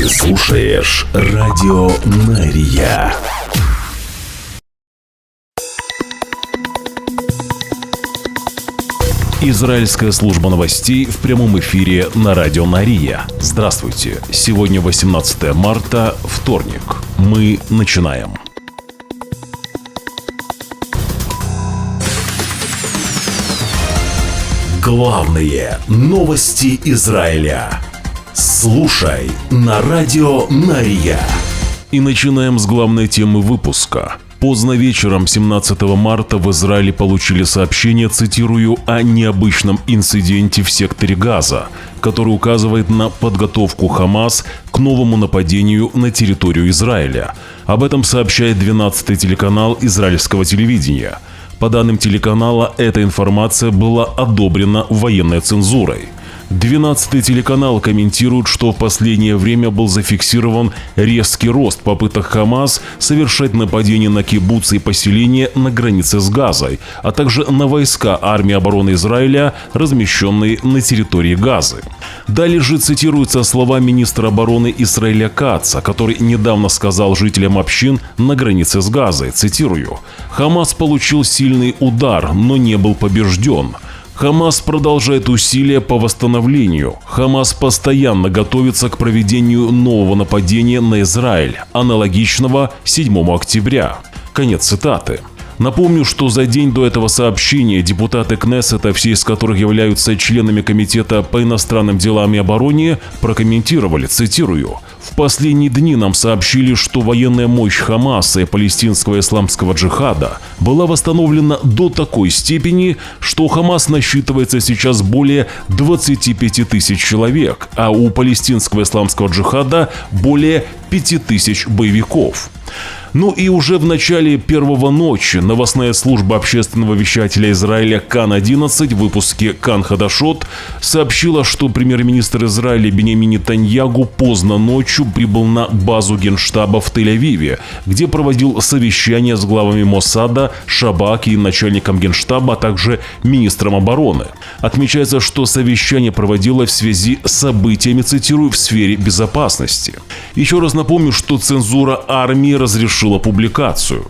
Ты слушаешь Радио Мария. Израильская служба новостей в прямом эфире на Радио Мария. Здравствуйте. Сегодня 18 марта, вторник. Мы начинаем. Главные новости Израиля. Слушай на Радио Мария. И начинаем с главной темы выпуска. Поздно вечером 17 марта в Израиле получили сообщение, цитирую, о необычном инциденте в секторе Газа, который указывает на подготовку Хамас к новому нападению на территорию Израиля. Об этом сообщает 12-й телеканал израильского телевидения. По данным телеканала, эта информация была одобрена военной цензурой. 12-й телеканал комментирует, что в последнее время был зафиксирован резкий рост попыток Хамас совершать нападения на кибуцы и поселения на границе с Газой, а также на войска армии обороны Израиля, размещенные на территории Газы. Далее же цитируются слова министра обороны Исраиля Каца, который недавно сказал жителям общин на границе с Газой, цитирую, «Хамас получил сильный удар, но не был побежден». Хамас продолжает усилия по восстановлению. Хамас постоянно готовится к проведению нового нападения на Израиль, аналогичного 7 октября. Конец цитаты. Напомню, что за день до этого сообщения депутаты Кнессета, все из которых являются членами Комитета по иностранным делам и обороне, прокомментировали, цитирую, «В последние дни нам сообщили, что военная мощь Хамаса и палестинского исламского джихада была восстановлена до такой степени, что у Хамас насчитывается сейчас более 25 тысяч человек, а у палестинского исламского джихада более 5000 боевиков». Ну и уже в начале первого ночи новостная служба общественного вещателя Израиля Кан-11 в выпуске Кан Хадашот сообщила, что премьер-министр Израиля Биньямин Нетаньягу поздно ночью прибыл на базу Генштаба в Тель-Авиве, где проводил совещание с главами Моссада, Шабак и начальником Генштаба, а также министром обороны. Отмечается, что совещание проводилось в связи с событиями, цитирую, в сфере безопасности. Еще раз напомню, что цензура армии разрешила публикацию.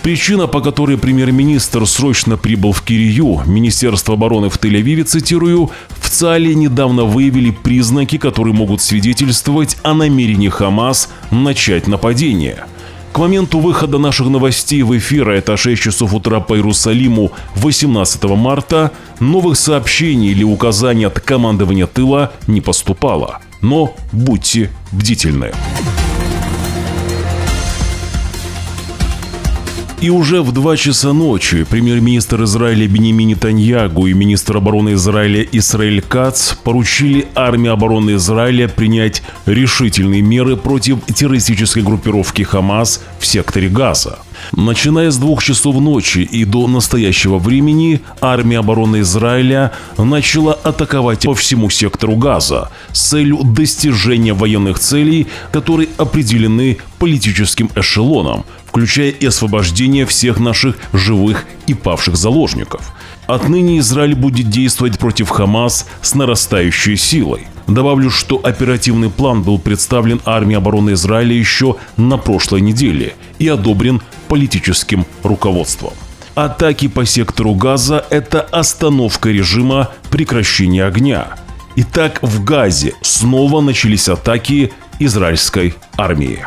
Причина, по которой премьер-министр срочно прибыл в Кирию, Министерство обороны в Тель-Авиве, цитирую, в ЦАЛе недавно выявили признаки, которые могут свидетельствовать о намерении Хамас начать нападение. К моменту выхода наших новостей в эфир, а это 6 часов утра по Иерусалиму 18 марта, новых сообщений или указаний от командования тыла не поступало. Но будьте бдительны. И уже в 2 часа ночи премьер-министр Израиля Биньямин Нетаньягу и министр обороны Израиля Исраэль Кац поручили армии обороны Израиля принять решительные меры против террористической группировки Хамас в секторе Газа. Начиная с 2 часов ночи и до настоящего времени армия обороны Израиля начала атаковать по всему сектору Газа с целью достижения военных целей, которые определены политическим эшелоном, включая и освобождение всех наших живых и павших заложников. Отныне Израиль будет действовать против Хамас с нарастающей силой. Добавлю, что оперативный план был представлен армией обороны Израиля еще на прошлой неделе и одобрен политическим руководством. Атаки по сектору Газа – это остановка режима прекращения огня. Итак, в Газе снова начались атаки израильской армии.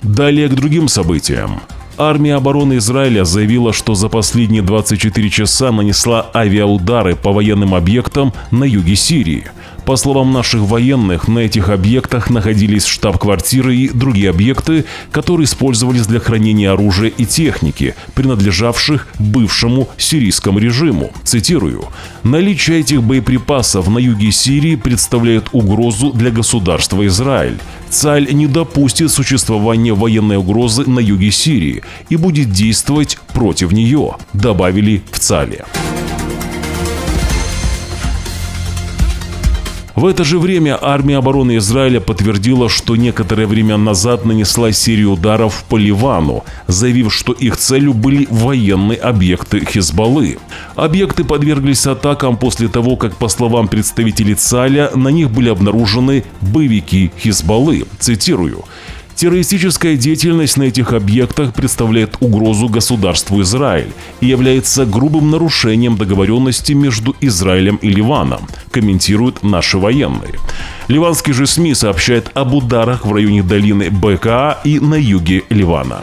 Далее к другим событиям. Армия обороны Израиля заявила, что за последние 24 часа нанесла авиаудары по военным объектам на юге Сирии. По словам наших военных, на этих объектах находились штаб-квартиры и другие объекты, которые использовались для хранения оружия и техники, принадлежавших бывшему сирийскому режиму. Цитирую. «Наличие этих боеприпасов на юге Сирии представляет угрозу для государства Израиль. ЦАЛь не допустит существования военной угрозы на юге Сирии и будет действовать против нее», добавили в ЦАЛе. В это же время армия обороны Израиля подтвердила, что некоторое время назад нанесла серию ударов по Ливану, заявив, что их целью были военные объекты Хизбаллы. Объекты подверглись атакам после того, как, по словам представителей ЦАЛЯ, на них были обнаружены боевики Хизбаллы. Цитирую: «Террористическая деятельность на этих объектах представляет угрозу государству Израиль и является грубым нарушением договоренности между Израилем и Ливаном», комментируют наши военные. Ливанские же СМИ сообщают об ударах в районе долины Бекаа и на юге Ливана.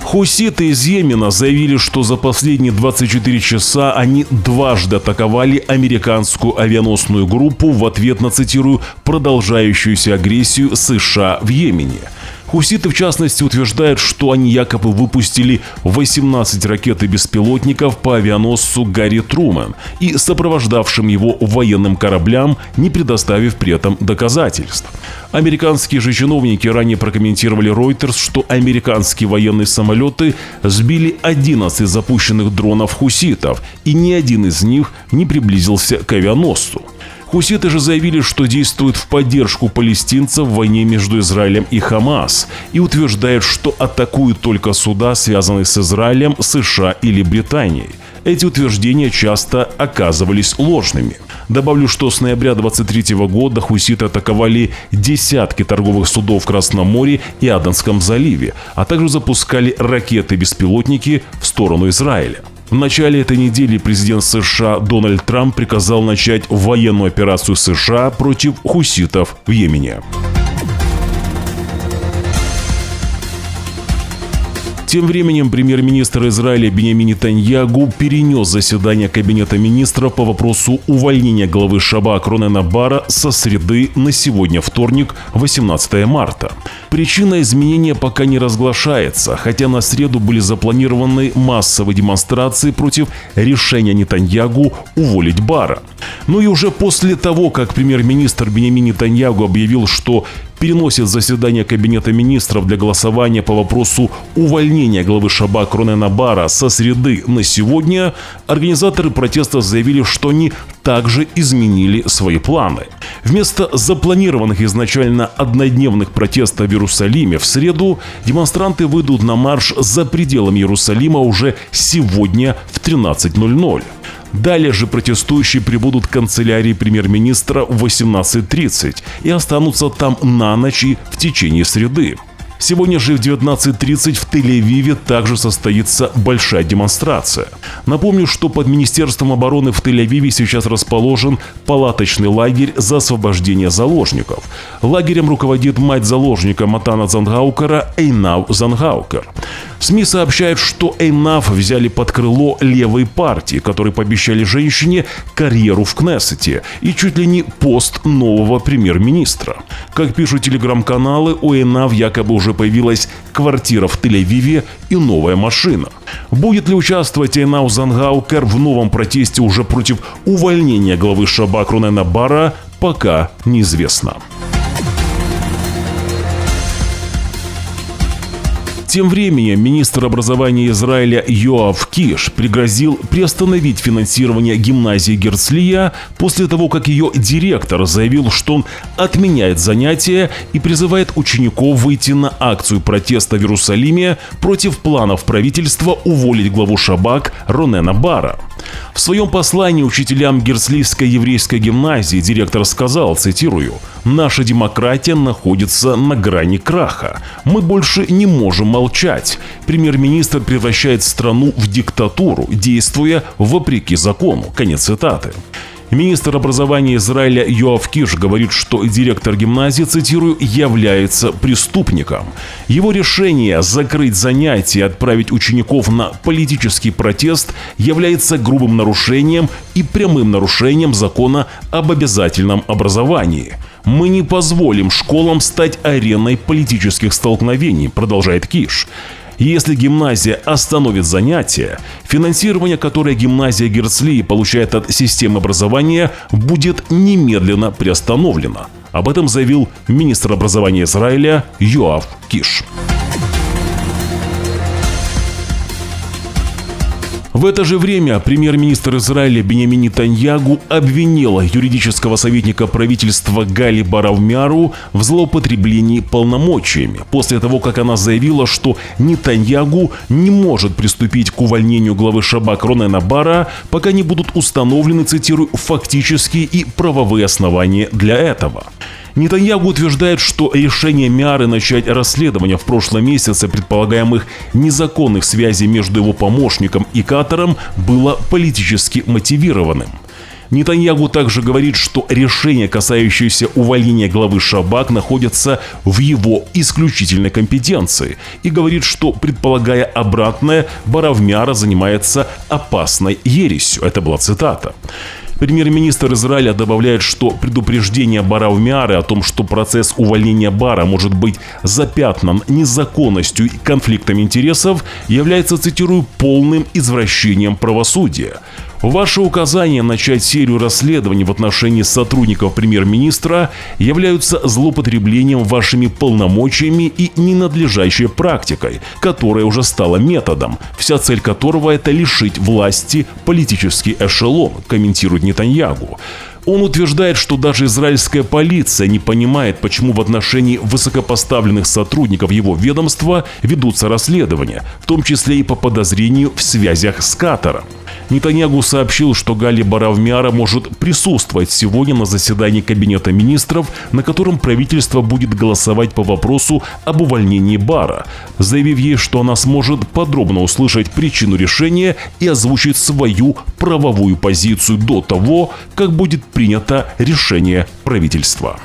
Хуситы из Йемена заявили, что за последние 24 часа они дважды атаковали американскую авианосную группу в ответ на, цитирую, «продолжающуюся агрессию США в Йемене». Хуситы, в частности, утверждают, что они якобы выпустили 18 ракет и беспилотников по авианосцу Гарри Трумэн и сопровождавшим его военным кораблям, не предоставив при этом доказательств. Американские же чиновники ранее прокомментировали Reuters, что американские военные самолеты сбили 11 запущенных дронов хуситов, и ни один из них не приблизился к авианосцу. Хуситы же заявили, что действуют в поддержку палестинцев в войне между Израилем и Хамас, и утверждают, что атакуют только суда, связанные с Израилем, США или Британией. Эти утверждения часто оказывались ложными. Добавлю, что с ноября 2023 года хуситы атаковали десятки торговых судов в Красном море и Аденском заливе, а также запускали ракеты-беспилотники в сторону Израиля. В начале этой недели президент США Дональд Трамп приказал начать военную операцию США против хуситов в Йемене. Тем временем премьер-министр Израиля Биньямин Нетаньяху перенес заседание Кабинета министров по вопросу увольнения главы Шабак Ронена Бара со среды на сегодня, вторник, 18 марта. Причина изменения пока не разглашается, хотя на среду были запланированы массовые демонстрации против решения Нетаньяху уволить Бара. Ну и уже после того, как премьер-министр Биньямин Нетаньяху объявил, что переносит заседание Кабинета министров для голосования по вопросу увольнения главы Шабак Ронена Бара со среды на сегодня, организаторы протестов заявили, что они также изменили свои планы. Вместо запланированных изначально однодневных протестов в Иерусалиме в среду, демонстранты выйдут на марш за пределами Иерусалима уже сегодня в 13:00. Далее же протестующие прибудут к канцелярии премьер-министра в 18:30 и останутся там на ночь и в течение среды. Сегодня же в 19:30 в Тель-Авиве также состоится большая демонстрация. Напомню, что под Министерством обороны в Тель-Авиве сейчас расположен палаточный лагерь за освобождение заложников. Лагерем руководит мать заложника Матана Зангаукера Эйнав Зангаукер. СМИ сообщают, что Эйнав взяли под крыло левой партии, которые пообещали женщине карьеру в Кнессете и чуть ли не пост нового премьер-министра. Как пишут телеграм-каналы, у Эйнав якобы уже появилась квартира в Тель-Авиве и новая машина. Будет ли участвовать Эйнав Зангаукер в новом протесте уже против увольнения главы Шабак Ронена Бара, пока неизвестно. Тем временем министр образования Израиля Йоав Киш пригрозил приостановить финансирование гимназии Герцлия после того, как ее директор заявил, что он отменяет занятия и призывает учеников выйти на акцию протеста в Иерусалиме против планов правительства уволить главу Шабак Ронена Бара. В своем послании учителям Герцлийской еврейской гимназии директор сказал, цитирую: «Наша демократия находится на грани краха. Мы больше не можем молчать. Премьер-министр превращает страну в диктатуру, действуя вопреки закону». Конец цитаты. Министр образования Израиля Йоав Киш говорит, что директор гимназии, цитирую, является преступником. Его решение закрыть занятия и отправить учеников на политический протест является грубым нарушением и прямым нарушением закона об обязательном образовании. «Мы не позволим школам стать ареной политических столкновений», продолжает Киш. Если гимназия остановит занятия, финансирование, которое гимназия Герцлии получает от системы образования, будет немедленно приостановлено. Об этом заявил министр образования Израиля Йоав В это же время премьер-министр Израиля Биньямин Нетаньягу обвинил юридического советника правительства Гали Барав-Миару в злоупотреблении полномочиями, после того, как она заявила, что Нетаньягу не может приступить к увольнению главы Шабак Ронена Бара, пока не будут установлены, цитирую, «фактические и правовые основания для этого». Нетаньягу утверждает, что решение Миары начать расследование в прошлом месяце предполагаемых незаконных связей между его помощником и Катаром было политически мотивированным. Нетаньягу также говорит, что решение, касающееся увольнения главы Шабак, находится в его исключительной компетенции и говорит, что, предполагая обратное, Барав-Миара занимается опасной ересью. Это была цитата. Премьер-министр Израиля добавляет, что предупреждение Барав-Миары о том, что процесс увольнения Бара может быть запятнан незаконностью и конфликтом интересов, является, цитирую, «полным извращением правосудия». Ваши указания начать серию расследований в отношении сотрудников премьер-министра являются злоупотреблением вашими полномочиями и ненадлежащей практикой, которая уже стала методом, вся цель которого – это лишить власти политический эшелон, комментирует Нетаньягу. Он утверждает, что даже израильская полиция не понимает, почему в отношении высокопоставленных сотрудников его ведомства ведутся расследования, в том числе и по подозрению в связях с Катаром. Нетаньягу сообщил, что Гали Барав-Миара может присутствовать сегодня на заседании Кабинета министров, на котором правительство будет голосовать по вопросу об увольнении Бара, заявив ей, что она сможет подробно услышать причину решения и озвучить свою правовую позицию до того, как будет принято решение правительства.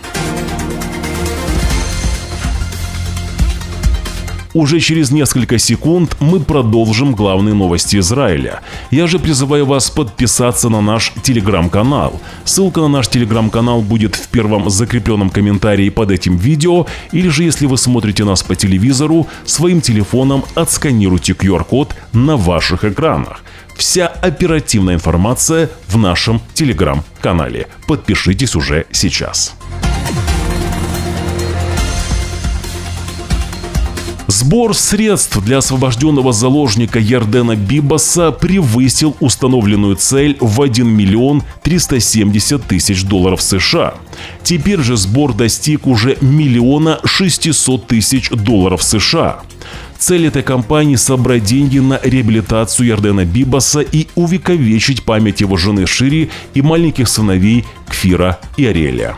Уже через несколько секунд мы продолжим главные новости Израиля. Я же призываю вас подписаться на наш телеграм-канал. Ссылка на наш телеграм-канал будет в первом закрепленном комментарии под этим видео, или же, если вы смотрите нас по телевизору, своим телефоном отсканируйте QR-код на ваших экранах. Вся оперативная информация в нашем телеграм-канале. Подпишитесь уже сейчас. Сбор средств для освобожденного заложника Ярдена Бибоса превысил установленную цель в $1 миллион 370 тысяч долларов США. Теперь же сбор достиг уже $1 600 000 долларов США. Цель этой кампании – собрать деньги на реабилитацию Ярдена Бибоса и увековечить память его жены Шири и маленьких сыновей Кфира и Ариэля.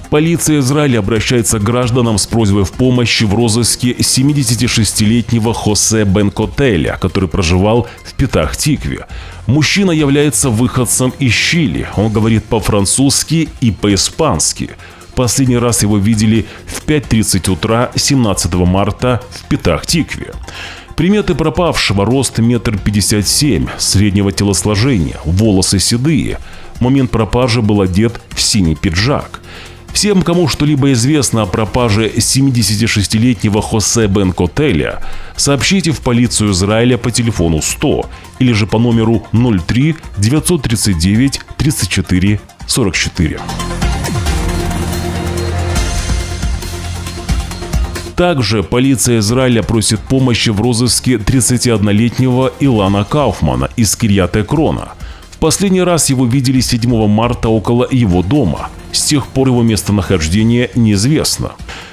Полиция Израиля обращается к гражданам с просьбой в помощи в розыске 76-летнего Хосе Бен Котеля, который проживал в Петах-Тикве. Мужчина является выходцем из Чили. Он говорит по-французски и по-испански. Последний раз его видели в 5:30 утра 17 марта в Петах-Тикве. Приметы пропавшего: рост 1,57 м, среднего телосложения, волосы седые. В момент пропажи был одет в синий пиджак. Всем, кому что-либо известно о пропаже 76-летнего Хосе Бен Котеля, сообщите в полицию Израиля по телефону 100 или же по номеру 03 939 34 44. Также полиция Израиля просит помощи в розыске 31-летнего Илана Кауфмана из Кирьят-Экрона. В последний раз его видели 7 марта около его дома. С тех пор его местонахождение неизвестно.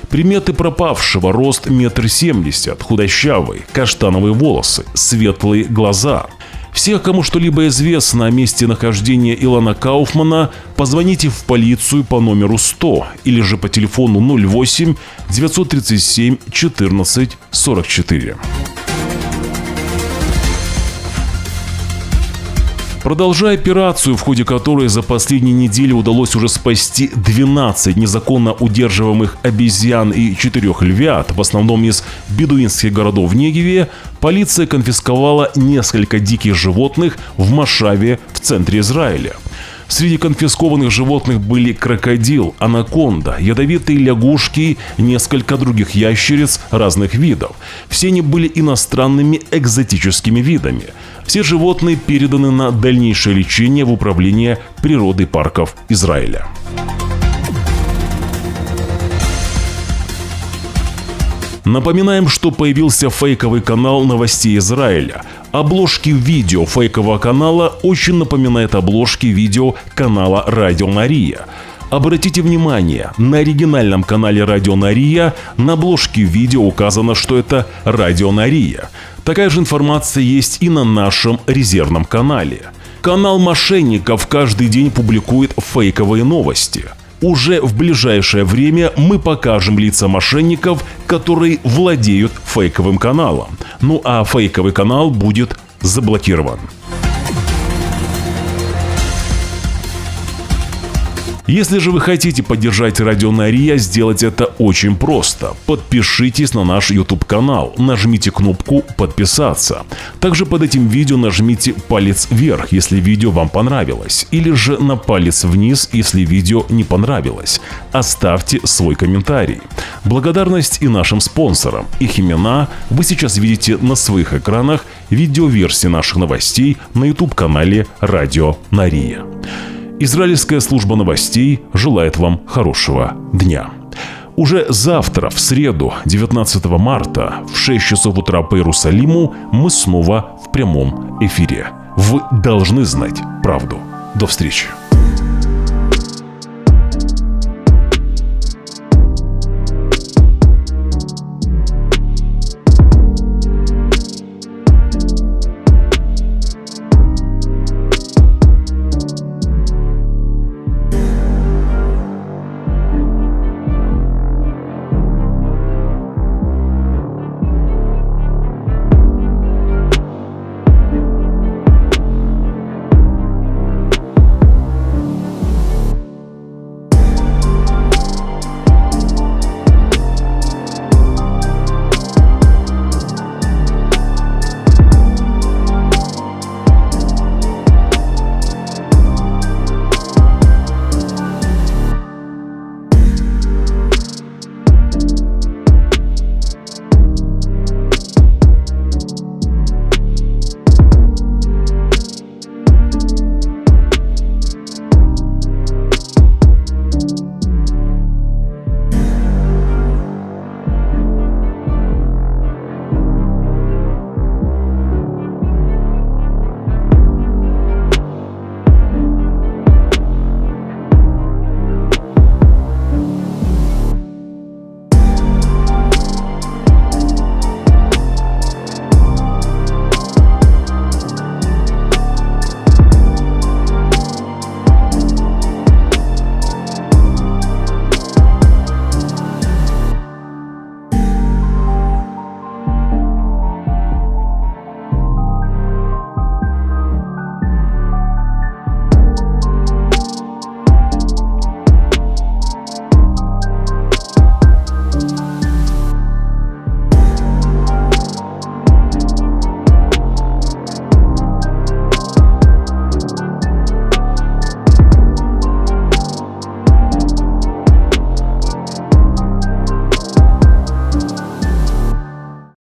Приметы пропавшего: рост 1,70 м, худощавый, каштановые волосы, светлые глаза. Всех, кому что-либо известно о месте нахождения Илана Кауфмана, позвоните в полицию по номеру 100 или же по телефону 08 937 14 44. Продолжая операцию, в ходе которой за последние недели удалось уже спасти 12 незаконно удерживаемых обезьян и 4 львят, в основном из бедуинских городов в Негеве, полиция конфисковала несколько диких животных в Машаве в центре Израиля. Среди конфискованных животных были крокодил, анаконда, ядовитые лягушки и несколько других ящериц разных видов. Все они были иностранными экзотическими видами. Все животные переданы на дальнейшее лечение в управление природы парков Израиля. Напоминаем, что появился фейковый канал новостей Израиля. Обложки видео фейкового канала очень напоминают обложки видео канала Радио Мария. Обратите внимание, на оригинальном канале Радио Мария на обложке видео указано, что это Радио Мария. Такая же информация есть и на нашем резервном канале. Канал мошенников каждый день публикует фейковые новости. Уже в ближайшее время мы покажем лица мошенников, которые владеют фейковым каналом. Ну а фейковый канал будет заблокирован. Если же вы хотите поддержать Радио Мария, сделать это очень просто. Подпишитесь на наш YouTube-канал, нажмите кнопку «Подписаться». Также под этим видео нажмите палец вверх, если видео вам понравилось, или же на палец вниз, если видео не понравилось. Оставьте свой комментарий. Благодарность и нашим спонсорам. Их имена вы сейчас видите на своих экранах в видеоверсии наших новостей на YouTube-канале Радио Мария. Израильская служба новостей желает вам хорошего дня. Уже завтра, в среду, 19 марта, в 6 часов утра по Иерусалиму, мы снова в прямом эфире. Вы должны знать правду. До встречи.